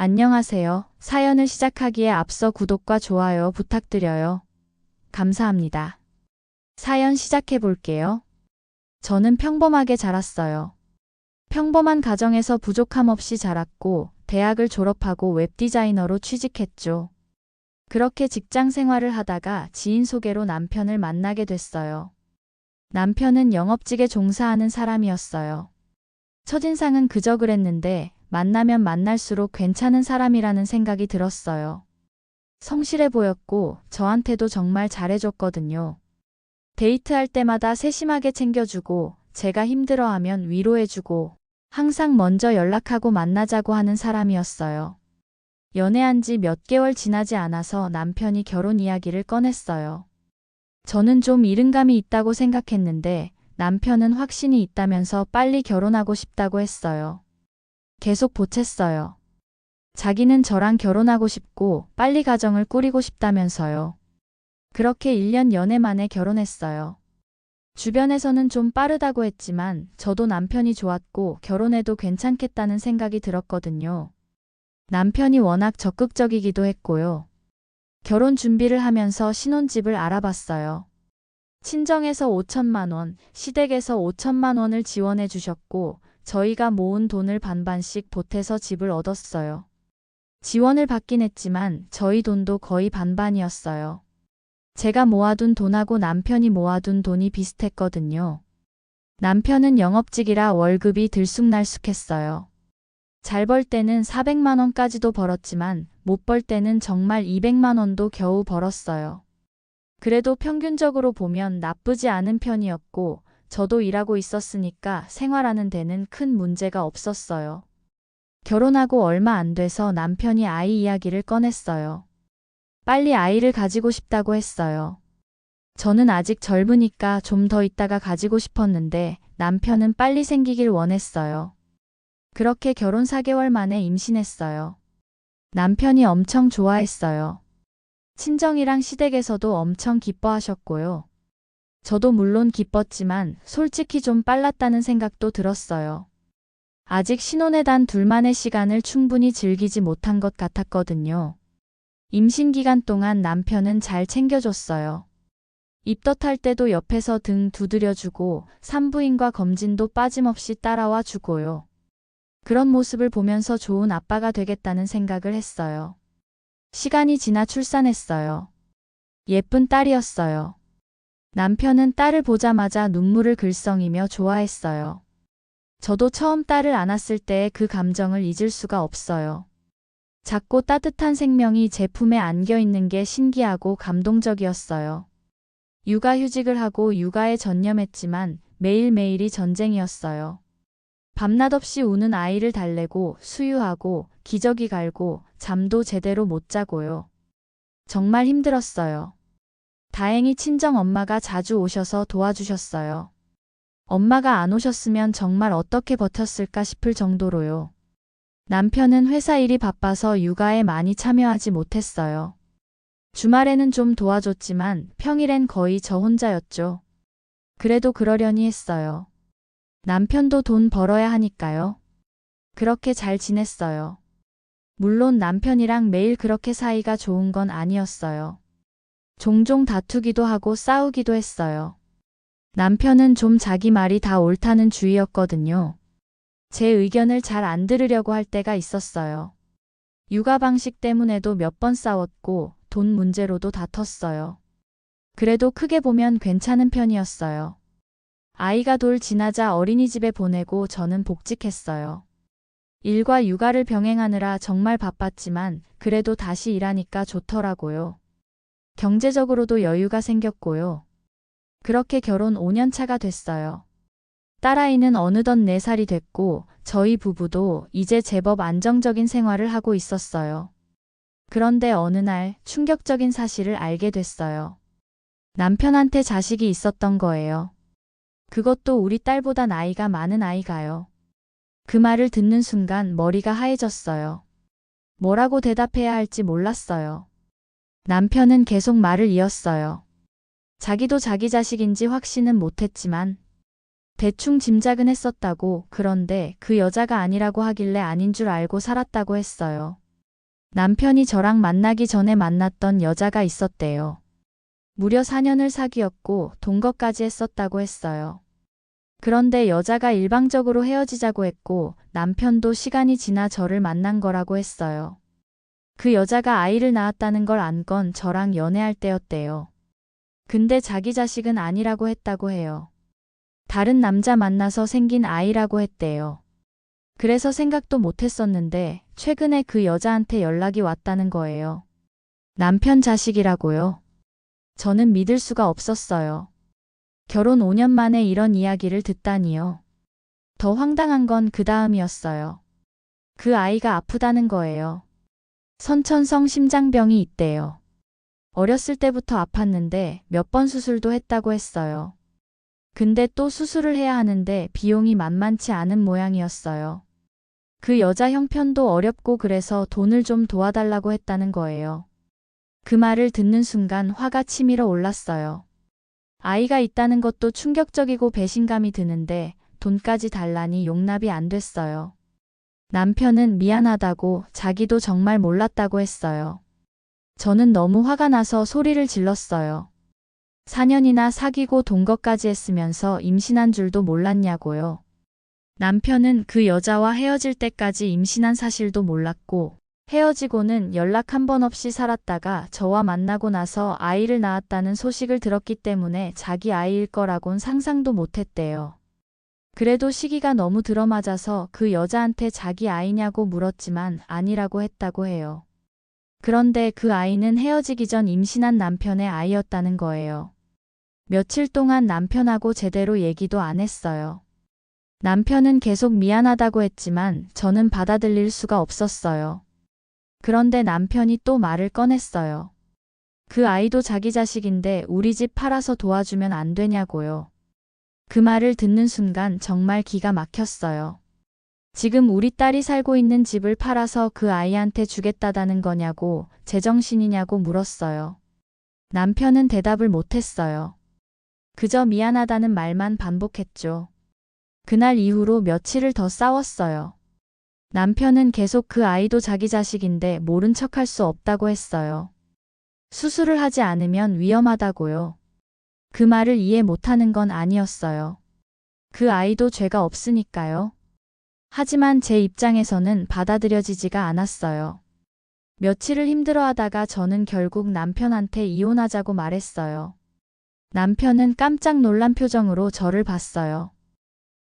안녕하세요. 사연을 시작하기에 앞서 구독과 좋아요 부탁드려요. 감사합니다. 사연 시작해 볼게요. 저는 평범하게 자랐어요. 평범한 가정에서 부족함 없이 자랐고, 대학을 졸업하고 웹디자이너로 취직했죠. 그렇게 직장 생활을 하다가 지인 소개로 남편을 만나게 됐어요. 남편은 영업직에 종사하는 사람이었어요. 첫인상은 그저 그랬는데, 만나면 만날수록 괜찮은 사람이라는 생각이 들었어요. 성실해 보였고 저한테도 정말 잘해줬거든요. 데이트할 때마다 세심하게 챙겨주고 제가 힘들어하면 위로해주고 항상 먼저 연락하고 만나자고 하는 사람이었어요. 연애한 지 몇 개월 지나지 않아서 남편이 결혼 이야기를 꺼냈어요. 저는 좀 이른감이 있다고 생각했는데 남편은 확신이 있다면서 빨리 결혼하고 싶다고 했어요. 계속 보챘어요. 자기는 저랑 결혼하고 싶고 빨리 가정을 꾸리고 싶다면서요. 그렇게 1년 연애 만에 결혼했어요. 주변에서는 좀 빠르다고 했지만 저도 남편이 좋았고 결혼해도 괜찮겠다는 생각이 들었거든요. 남편이 워낙 적극적이기도 했고요. 결혼 준비를 하면서 신혼집을 알아봤어요. 친정에서 5천만 원, 시댁에서 5천만 원을 지원해 주셨고 저희가 모은 돈을 반반씩 보태서 집을 얻었어요. 지원을 받긴 했지만 저희 돈도 거의 반반이었어요. 제가 모아둔 돈하고 남편이 모아둔 돈이 비슷했거든요. 남편은 영업직이라 월급이 들쑥날쑥했어요. 잘 벌 때는 400만 원까지도 벌었지만 못 벌 때는 정말 200만 원도 겨우 벌었어요. 그래도 평균적으로 보면 나쁘지 않은 편이었고 저도 일하고 있었으니까 생활하는 데는 큰 문제가 없었어요. 결혼하고 얼마 안 돼서 남편이 아이 이야기를 꺼냈어요. 빨리 아이를 가지고 싶다고 했어요. 저는 아직 젊으니까 좀 더 있다가 가지고 싶었는데 남편은 빨리 생기길 원했어요. 그렇게 결혼 4개월 만에 임신했어요. 남편이 엄청 좋아했어요. 친정이랑 시댁에서도 엄청 기뻐하셨고요. 저도 물론 기뻤지만 솔직히 좀 빨랐다는 생각도 들었어요. 아직 신혼에 단 둘만의 시간을 충분히 즐기지 못한 것 같았거든요. 임신 기간 동안 남편은 잘 챙겨줬어요. 입덧할 때도 옆에서 등 두드려주고 산부인과 검진도 빠짐없이 따라와 주고요. 그런 모습을 보면서 좋은 아빠가 되겠다는 생각을 했어요. 시간이 지나 출산했어요. 예쁜 딸이었어요. 남편은 딸을 보자마자 눈물을 글썽이며 좋아했어요. 저도 처음 딸을 안았을 때의 그 감정을 잊을 수가 없어요. 작고 따뜻한 생명이 제 품에 안겨 있는 게 신기하고 감동적이었어요. 육아휴직을 하고 육아에 전념했지만 매일매일이 전쟁이었어요. 밤낮 없이 우는 아이를 달래고 수유하고 기저귀 갈고 잠도 제대로 못 자고요. 정말 힘들었어요. 다행히 친정 엄마가 자주 오셔서 도와주셨어요. 엄마가 안 오셨으면 정말 어떻게 버텼을까 싶을 정도로요. 남편은 회사 일이 바빠서 육아에 많이 참여하지 못했어요. 주말에는 좀 도와줬지만 평일엔 거의 저 혼자였죠. 그래도 그러려니 했어요. 남편도 돈 벌어야 하니까요. 그렇게 잘 지냈어요. 물론 남편이랑 매일 그렇게 사이가 좋은 건 아니었어요. 종종 다투기도 하고 싸우기도 했어요. 남편은 좀 자기 말이 다 옳다는 주의였거든요. 제 의견을 잘 안 들으려고 할 때가 있었어요. 육아 방식 때문에도 몇 번 싸웠고 돈 문제로도 다퉜어요. 그래도 크게 보면 괜찮은 편이었어요. 아이가 돌 지나자 어린이집에 보내고 저는 복직했어요. 일과 육아를 병행하느라 정말 바빴지만 그래도 다시 일하니까 좋더라고요. 경제적으로도 여유가 생겼고요. 그렇게 결혼 5년 차가 됐어요. 딸아이는 어느덧 4살이 됐고 저희 부부도 이제 제법 안정적인 생활을 하고 있었어요. 그런데 어느 날 충격적인 사실을 알게 됐어요. 남편한테 자식이 있었던 거예요. 그것도 우리 딸보다 나이가 많은 아이가요. 그 말을 듣는 순간 머리가 하얘졌어요. 뭐라고 대답해야 할지 몰랐어요. 남편은 계속 말을 이었어요. 자기도 자기 자식인지 확신은 못했지만 대충 짐작은 했었다고. 그런데 그 여자가 아니라고 하길래 아닌 줄 알고 살았다고 했어요. 남편이 저랑 만나기 전에 만났던 여자가 있었대요. 무려 4년을 사귀었고 동거까지 했었다고 했어요. 그런데 여자가 일방적으로 헤어지자고 했고 남편도 시간이 지나 저를 만난 거라고 했어요. 그 여자가 아이를 낳았다는 걸 안 건 저랑 연애할 때였대요. 근데 자기 자식은 아니라고 했다고 해요. 다른 남자 만나서 생긴 아이라고 했대요. 그래서 생각도 못 했었는데 최근에 그 여자한테 연락이 왔다는 거예요. 남편 자식이라고요. 저는 믿을 수가 없었어요. 결혼 5년 만에 이런 이야기를 듣다니요. 더 황당한 건 그 다음이었어요. 그 아이가 아프다는 거예요. 선천성 심장병이 있대요. 어렸을 때부터 아팠는데 몇 번 수술도 했다고 했어요. 근데 또 수술을 해야 하는데 비용이 만만치 않은 모양이었어요. 그 여자 형편도 어렵고 그래서 돈을 좀 도와달라고 했다는 거예요. 그 말을 듣는 순간 화가 치밀어 올랐어요. 아이가 있다는 것도 충격적이고 배신감이 드는데 돈까지 달라니 용납이 안 됐어요. 남편은 미안하다고 자기도 정말 몰랐다고 했어요. 저는 너무 화가 나서 소리를 질렀어요. 4년이나 사귀고 동거까지 했으면서 임신한 줄도 몰랐냐고요. 남편은 그 여자와 헤어질 때까지 임신한 사실도 몰랐고 헤어지고는 연락 한 번 없이 살았다가 저와 만나고 나서 아이를 낳았다는 소식을 들었기 때문에 자기 아이일 거라곤 상상도 못했대요. 그래도 시기가 너무 들어맞아서 그 여자한테 자기 아이냐고 물었지만 아니라고 했다고 해요. 그런데 그 아이는 헤어지기 전 임신한 남편의 아이였다는 거예요. 며칠 동안 남편하고 제대로 얘기도 안 했어요. 남편은 계속 미안하다고 했지만 저는 받아들일 수가 없었어요. 그런데 남편이 또 말을 꺼냈어요. 그 아이도 자기 자식인데 우리 집 팔아서 도와주면 안 되냐고요. 그 말을 듣는 순간 정말 기가 막혔어요. 지금 우리 딸이 살고 있는 집을 팔아서 그 아이한테 주겠다다는 거냐고 제정신이냐고 물었어요. 남편은 대답을 못했어요. 그저 미안하다는 말만 반복했죠. 그날 이후로 며칠을 더 싸웠어요. 남편은 계속 그 아이도 자기 자식인데 모른 척할 수 없다고 했어요. 수술을 하지 않으면 위험하다고요. 그 말을 이해 못하는 건 아니었어요. 그 아이도 죄가 없으니까요. 하지만 제 입장에서는 받아들여지지가 않았어요. 며칠을 힘들어하다가 저는 결국 남편한테 이혼하자고 말했어요. 남편은 깜짝 놀란 표정으로 저를 봤어요.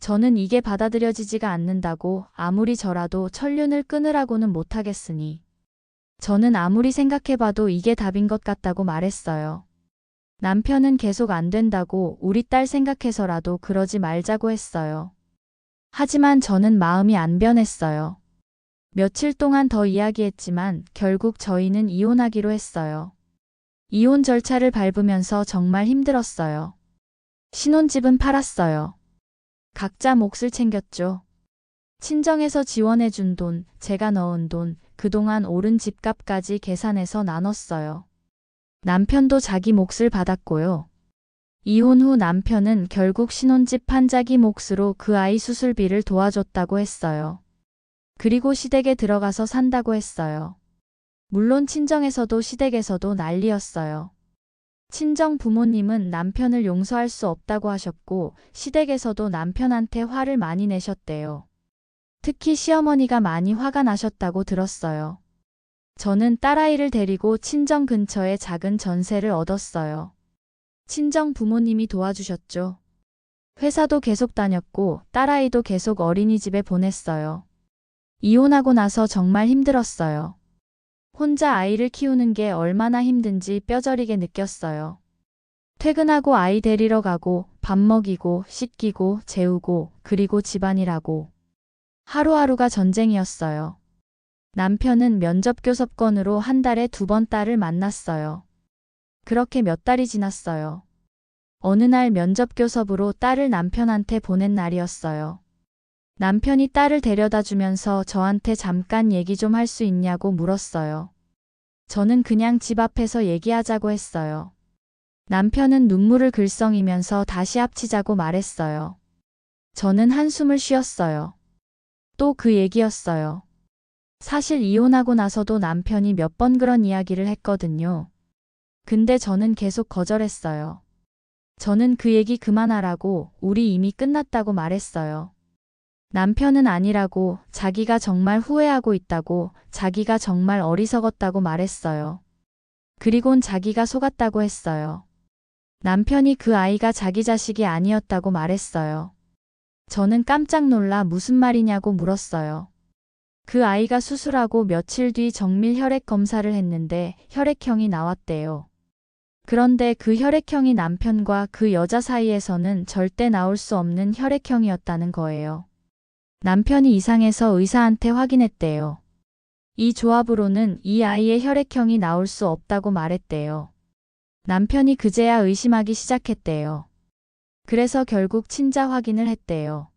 저는 이게 받아들여지지가 않는다고 아무리 저라도 천륜을 끊으라고는 못하겠으니. 저는 아무리 생각해봐도 이게 답인 것 같다고 말했어요. 남편은 계속 안 된다고 우리 딸 생각해서라도 그러지 말자고 했어요. 하지만 저는 마음이 안 변했어요. 며칠 동안 더 이야기했지만 결국 저희는 이혼하기로 했어요. 이혼 절차를 밟으면서 정말 힘들었어요. 신혼집은 팔았어요. 각자 몫을 챙겼죠. 친정에서 지원해준 돈, 제가 넣은 돈, 그동안 오른 집값까지 계산해서 나눴어요. 남편도 자기 몫을 받았고요. 이혼 후 남편은 결국 신혼집 판 자기 몫으로 그 아이 수술비를 도와줬다고 했어요. 그리고 시댁에 들어가서 산다고 했어요. 물론 친정에서도 시댁에서도 난리였어요. 친정 부모님은 남편을 용서할 수 없다고 하셨고 시댁에서도 남편한테 화를 많이 내셨대요. 특히 시어머니가 많이 화가 나셨다고 들었어요. 저는 딸아이를 데리고 친정 근처에 작은 전세를 얻었어요. 친정 부모님이 도와주셨죠. 회사도 계속 다녔고 딸아이도 계속 어린이집에 보냈어요. 이혼하고 나서 정말 힘들었어요. 혼자 아이를 키우는 게 얼마나 힘든지 뼈저리게 느꼈어요. 퇴근하고 아이 데리러 가고 밥 먹이고 씻기고 재우고 그리고 집안일하고 하루하루가 전쟁이었어요. 남편은 면접 교섭건으로 한 달에 2번 딸을 만났어요. 그렇게 몇 달이 지났어요. 어느 날 면접 교섭으로 딸을 남편한테 보낸 날이었어요. 남편이 딸을 데려다 주면서 저한테 잠깐 얘기 좀 할 수 있냐고 물었어요. 저는 그냥 집 앞에서 얘기하자고 했어요. 남편은 눈물을 글썽이면서 다시 합치자고 말했어요. 저는 한숨을 쉬었어요. 또 그 얘기였어요. 사실 이혼하고 나서도 남편이 몇 번 그런 이야기를 했거든요. 근데 저는 계속 거절했어요. 저는 그 얘기 그만하라고, 우리 이미 끝났다고 말했어요. 남편은 아니라고, 자기가 정말 후회하고 있다고, 자기가 정말 어리석었다고 말했어요. 그리곤 자기가 속았다고 했어요. 남편이 그 아이가 자기 자식이 아니었다고 말했어요. 저는 깜짝 놀라 무슨 말이냐고 물었어요. 그 아이가 수술하고 며칠 뒤 정밀 혈액 검사를 했는데 혈액형이 나왔대요. 그런데 그 혈액형이 남편과 그 여자 사이에서는 절대 나올 수 없는 혈액형이었다는 거예요. 남편이 이상해서 의사한테 확인했대요. 이 조합으로는 이 아이의 혈액형이 나올 수 없다고 말했대요. 남편이 그제야 의심하기 시작했대요. 그래서 결국 친자 확인을 했대요.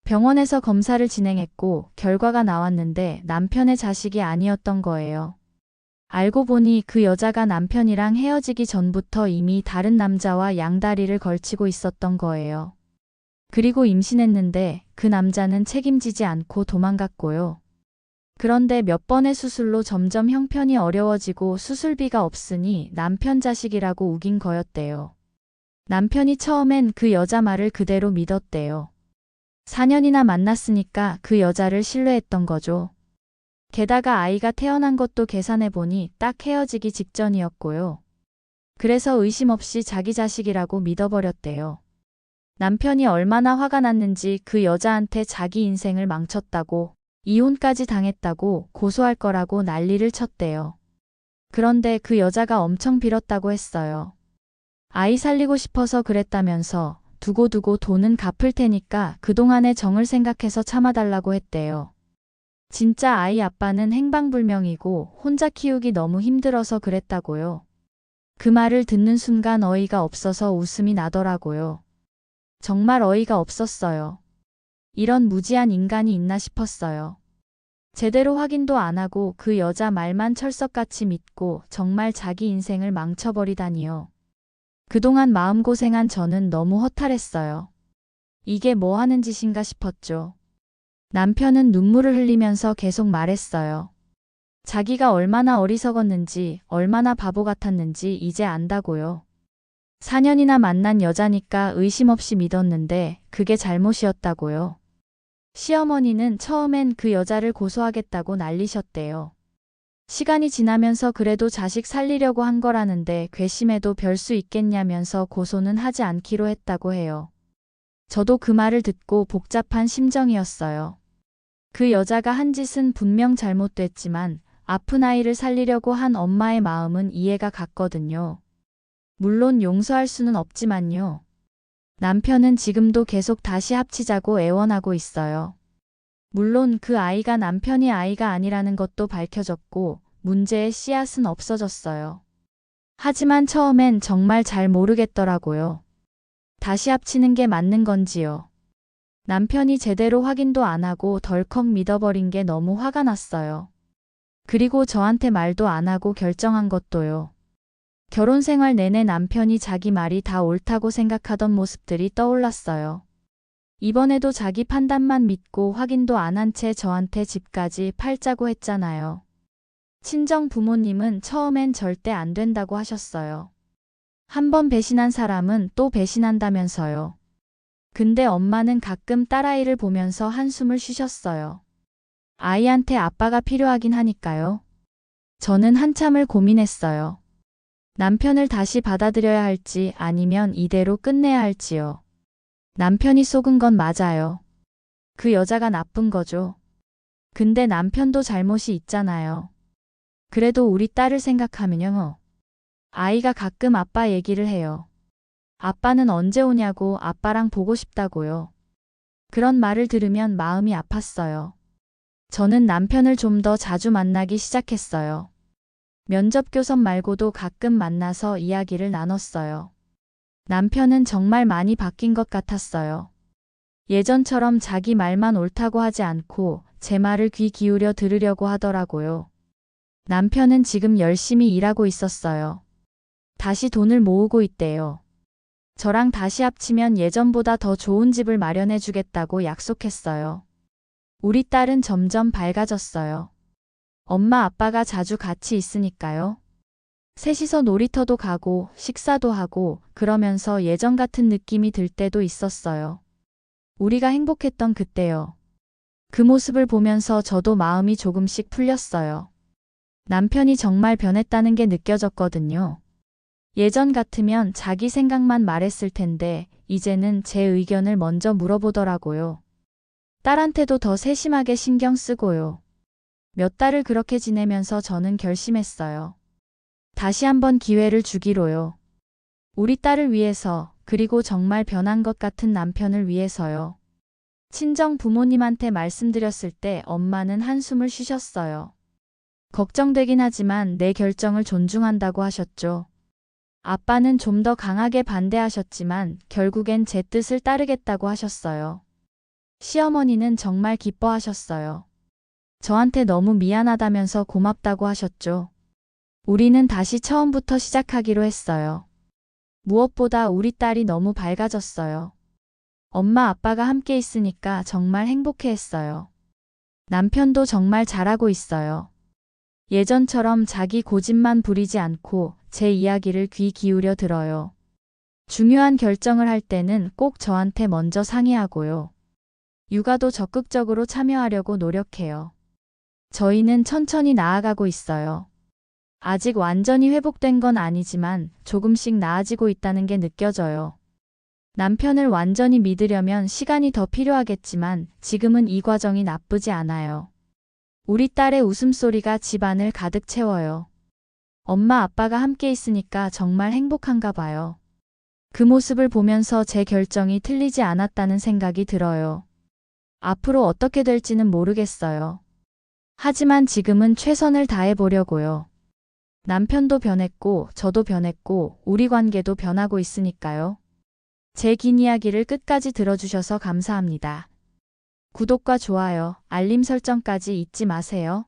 병원에서 검사를 진행했고 결과가 나왔는데 남편의 자식이 아니었던 거예요. 알고 보니 그 여자가 남편이랑 헤어지기 전부터 이미 다른 남자와 양다리를 걸치고 있었던 거예요. 그리고 임신했는데 그 남자는 책임지지 않고 도망갔고요. 그런데 몇 번의 수술로 점점 형편이 어려워지고 수술비가 없으니 남편 자식이라고 우긴 거였대요. 남편이 처음엔 그 여자 말을 그대로 믿었대요. 4년이나 만났으니까 그 여자를 신뢰했던 거죠. 게다가 아이가 태어난 것도 계산해보니 딱 헤어지기 직전이었고요. 그래서 의심 없이 자기 자식이라고 믿어버렸대요. 남편이 얼마나 화가 났는지 그 여자한테 자기 인생을 망쳤다고, 이혼까지 당했다고 고소할 거라고 난리를 쳤대요. 그런데 그 여자가 엄청 빌었다고 했어요. 아이 살리고 싶어서 그랬다면서 두고두고 돈은 갚을 테니까 그동안의 정을 생각해서 참아달라고 했대요. 진짜 아이 아빠는 행방불명이고 혼자 키우기 너무 힘들어서 그랬다고요. 그 말을 듣는 순간 어이가 없어서 웃음이 나더라고요. 정말 어이가 없었어요. 이런 무지한 인간이 있나 싶었어요. 제대로 확인도 안 하고 그 여자 말만 철석같이 믿고 정말 자기 인생을 망쳐버리다니요. 그동안 마음고생한 저는 너무 허탈했어요. 이게 뭐 하는 짓인가 싶었죠. 남편은 눈물을 흘리면서 계속 말했어요. 자기가 얼마나 어리석었는지, 얼마나 바보 같았는지 이제 안다고요. 4년이나 만난 여자니까 의심 없이 믿었는데 그게 잘못이었다고요. 시어머니는 처음엔 그 여자를 고소하겠다고 난리셨대요. 시간이 지나면서 그래도 자식 살리려고 한 거라는데 괘씸해도 별 수 있겠냐면서 고소는 하지 않기로 했다고 해요. 저도 그 말을 듣고 복잡한 심정이었어요. 그 여자가 한 짓은 분명 잘못됐지만 아픈 아이를 살리려고 한 엄마의 마음은 이해가 갔거든요. 물론 용서할 수는 없지만요. 남편은 지금도 계속 다시 합치자고 애원하고 있어요. 물론 그 아이가 남편이 아이가 아니라는 것도 밝혀졌고 문제의 씨앗은 없어졌어요. 하지만 처음엔 정말 잘 모르겠더라고요. 다시 합치는 게 맞는 건지요. 남편이 제대로 확인도 안 하고 덜컥 믿어버린 게 너무 화가 났어요. 그리고 저한테 말도 안 하고 결정한 것도요. 결혼 생활 내내 남편이 자기 말이 다 옳다고 생각하던 모습들이 떠올랐어요. 이번에도 자기 판단만 믿고 확인도 안 한 채 저한테 집까지 팔자고 했잖아요. 친정 부모님은 처음엔 절대 안 된다고 하셨어요. 한 번 배신한 사람은 또 배신한다면서요. 근데 엄마는 가끔 딸아이를 보면서 한숨을 쉬셨어요. 아이한테 아빠가 필요하긴 하니까요. 저는 한참을 고민했어요. 남편을 다시 받아들여야 할지 아니면 이대로 끝내야 할지요. 남편이 속은 건 맞아요. 그 여자가 나쁜 거죠. 근데 남편도 잘못이 있잖아요. 그래도 우리 딸을 생각하면요. 아이가 가끔 아빠 얘기를 해요. 아빠는 언제 오냐고 아빠랑 보고 싶다고요. 그런 말을 들으면 마음이 아팠어요. 저는 남편을 좀 더 자주 만나기 시작했어요. 면접 교섭 말고도 가끔 만나서 이야기를 나눴어요. 남편은 정말 많이 바뀐 것 같았어요. 예전처럼 자기 말만 옳다고 하지 않고 제 말을 귀 기울여 들으려고 하더라고요. 남편은 지금 열심히 일하고 있었어요. 다시 돈을 모으고 있대요. 저랑 다시 합치면 예전보다 더 좋은 집을 마련해 주겠다고 약속했어요. 우리 딸은 점점 밝아졌어요. 엄마 아빠가 자주 같이 있으니까요. 셋이서 놀이터도 가고 식사도 하고 그러면서 예전 같은 느낌이 들 때도 있었어요. 우리가 행복했던 그때요. 그 모습을 보면서 저도 마음이 조금씩 풀렸어요. 남편이 정말 변했다는 게 느껴졌거든요. 예전 같으면 자기 생각만 말했을 텐데 이제는 제 의견을 먼저 물어보더라고요. 딸한테도 더 세심하게 신경 쓰고요. 몇 달을 그렇게 지내면서 저는 결심했어요. 다시 한번 기회를 주기로요. 우리 딸을 위해서, 그리고 정말 변한 것 같은 남편을 위해서요. 친정 부모님한테 말씀드렸을 때 엄마는 한숨을 쉬셨어요. 걱정되긴 하지만 내 결정을 존중한다고 하셨죠. 아빠는 좀 더 강하게 반대하셨지만 결국엔 제 뜻을 따르겠다고 하셨어요. 시어머니는 정말 기뻐하셨어요. 저한테 너무 미안하다면서 고맙다고 하셨죠. 우리는 다시 처음부터 시작하기로 했어요. 무엇보다 우리 딸이 너무 밝아졌어요. 엄마 아빠가 함께 있으니까 정말 행복해했어요. 남편도 정말 잘하고 있어요. 예전처럼 자기 고집만 부리지 않고 제 이야기를 귀 기울여 들어요. 중요한 결정을 할 때는 꼭 저한테 먼저 상의하고요. 육아도 적극적으로 참여하려고 노력해요. 저희는 천천히 나아가고 있어요. 아직 완전히 회복된 건 아니지만 조금씩 나아지고 있다는 게 느껴져요. 남편을 완전히 믿으려면 시간이 더 필요하겠지만 지금은 이 과정이 나쁘지 않아요. 우리 딸의 웃음소리가 집안을 가득 채워요. 엄마 아빠가 함께 있으니까 정말 행복한가 봐요. 그 모습을 보면서 제 결정이 틀리지 않았다는 생각이 들어요. 앞으로 어떻게 될지는 모르겠어요. 하지만 지금은 최선을 다해보려고요. 남편도 변했고 저도 변했고 우리 관계도 변하고 있으니까요. 제 긴 이야기를 끝까지 들어주셔서 감사합니다. 구독과 좋아요, 알림 설정까지 잊지 마세요.